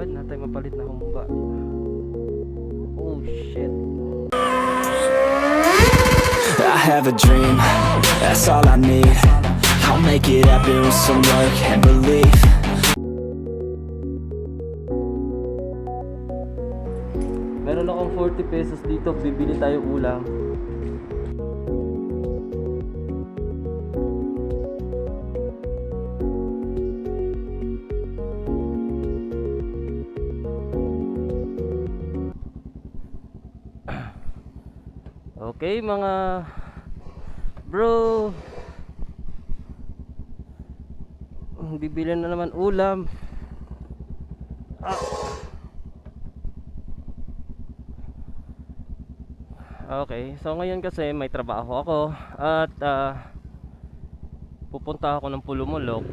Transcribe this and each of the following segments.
God, natay mapalit na humba. Oh shit. I have a dream, that's all I need. I'll make it happen with some work and belief. Meron akong 40 pesos dito, bibili tayo ulam. Okay mga bro, bibili na naman ulam. Okay, so ngayon kasi may trabaho ako at pupunta ako ng Pulumulok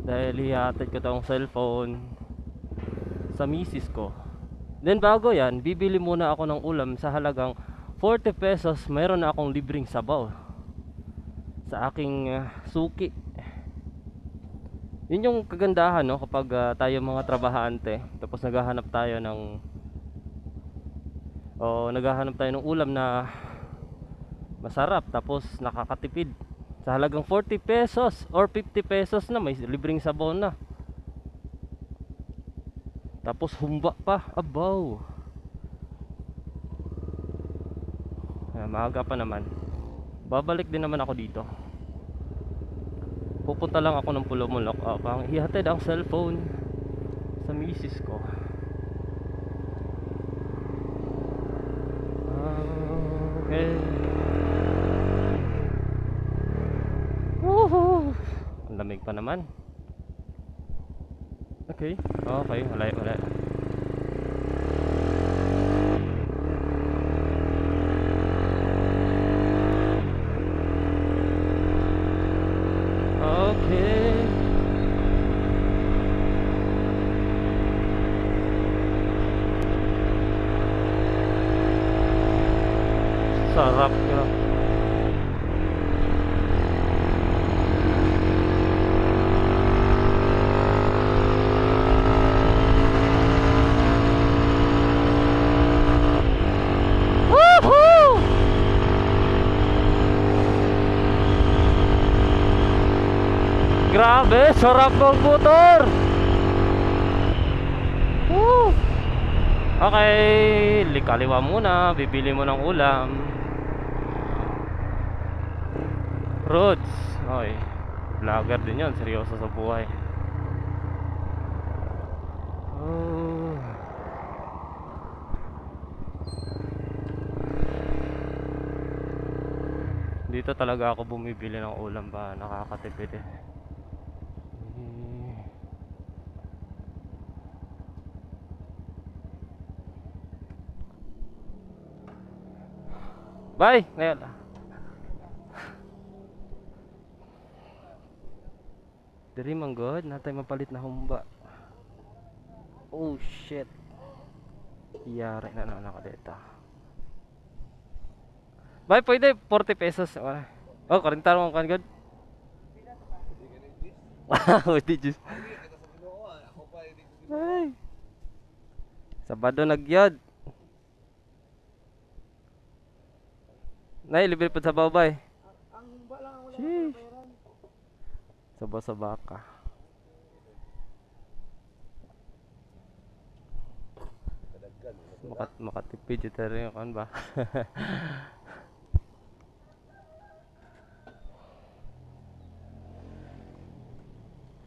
dahil hihatid ko tong cellphone sa misis ko. Then bago yan, bibili muna ako ng ulam sa halagang 40 pesos. Mayroon na akong libreng sabaw sa aking suki. Yun yung kagandahan, no, kapag tayo mga trabahante tapos naghahanap tayo ng ulam na masarap tapos nakakatipid sa halagang 40 pesos or 50 pesos na may libreng sabaw na. Tapos humba pa, abaw. Maaga pa naman. Babalik din naman ako dito. Pupunta lang ako ng Pulumulok. Hihatid ang cellphone sa misis ko. Okay. Woohoo! Ang lamig pa naman. Okay. Okay, wala. Okay. Sarap nga. Woohoo! Grabe, sarap ng motor. Woo! Okay, likaliwa muna, bibili mo ng ulam. Roads. Okay. Vlogger din yan, seryoso sa buhay. Dito talaga ako bumibili ng ulam ba, nakakatipid eh. Bye! Ngayon. Diri man god, natay mapalit na humba. Oh shit. Yari na ako dito. Bye, pwede 40 pesos. Oh, 40 mo kan god. Pwede juice. Ay. Sabado nagyod. Nay, libre pa sa babay. Ang humba lang ang wala bayaran. Sabaw sa baka. Makatipid ito rin yung ba?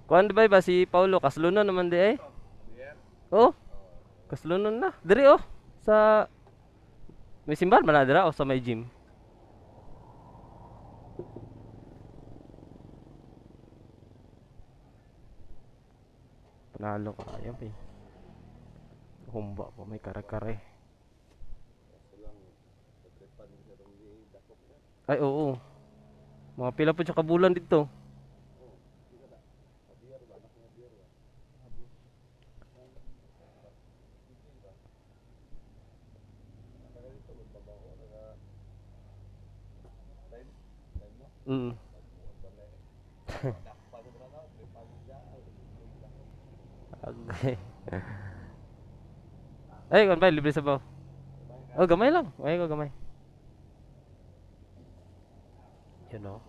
Kuan di ba si Paulo kaslunon naman di eh? Oh. Kaslunon na. Diri oh sa may simbahan man na dira o sa may gym. Panalo ka ayan pa. Humba po may kare-kare. Ay oo. Mga pila po siya kabulan dito. Okay. Ay, kan ba libre sa baw? Oh, gamay lang. Ay ko gamay. You know.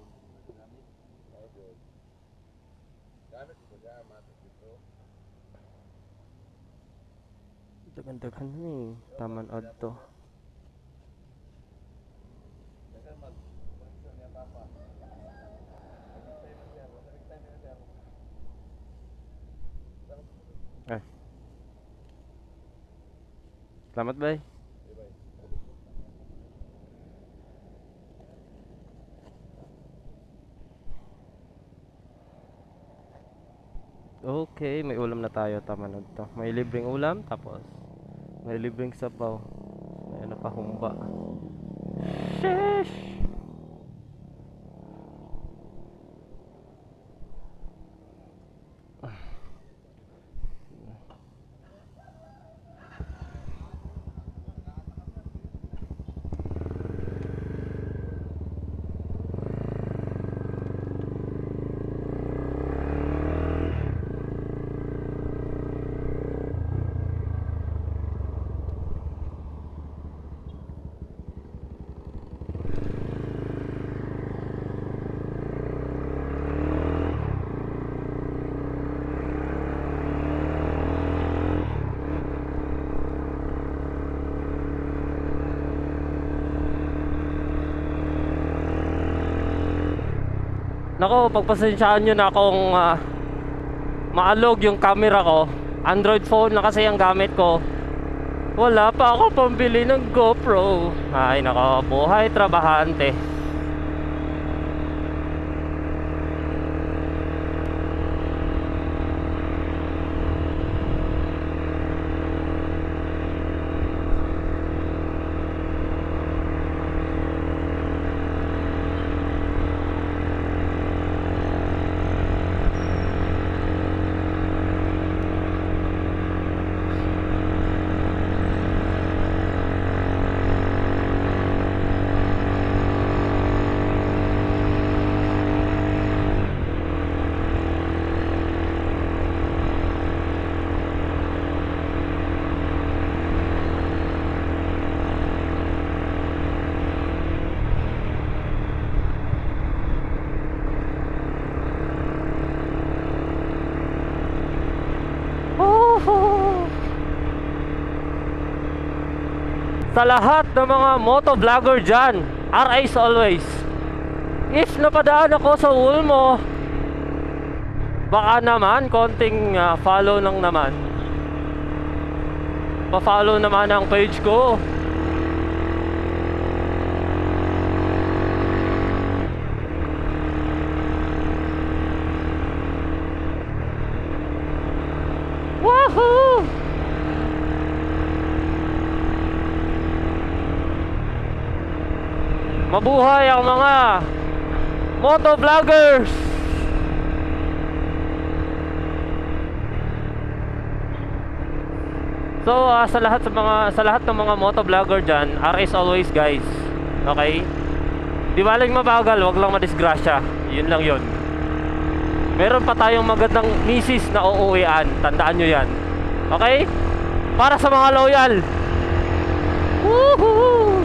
Dagan-dagan ni taman adto. Ay. Salamat bay. Okay, may ulam na tayo taman adto. May libreng ulam tapos may libreng sabaw. May napahumba. Sheesh! Nako, pagpasensyaan nyo na akong maalog yung camera ko. Android phone na kasi ang gamit ko. Wala pa ako pambili ng GoPro. Ay nako, buhay trabahante. Sa lahat ng mga motovlogger dyan, RIs always. If napadaan ako sa Ulmo, baka naman konting follow lang naman. Pa-follow naman ang page ko. Woohoo! Mabuhay ang mga motovloggers! So sa lahat ng mga motovlogger diyan, RS always guys. Okay? Di baling mabagal, wag lang madisgrasya. Yun lang yun. Meron pa tayong magandang misis na uuwian. Tandaan nyo yan. Okay? Para sa mga loyal. Woohoo!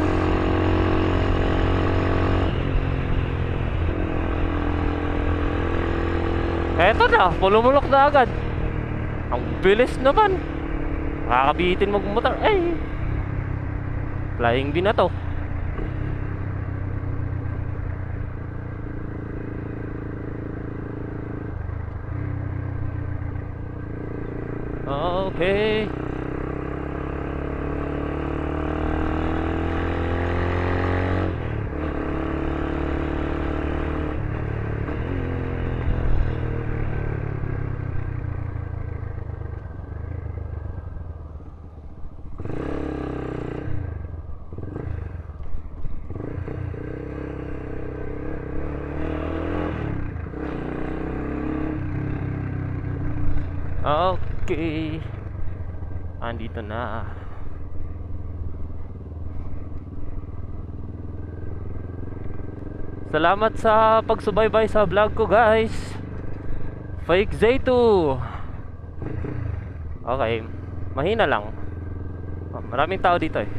Eto na, pulumulok na agad. Ang bilis naman. Makakabitin magmotor. Ay, flying bee na to. Okay. Okay. Andito na. Salamat sa pagsubaybay sa vlog ko guys. Fake Zayto. Okay. Mahina lang. Maraming tao dito eh.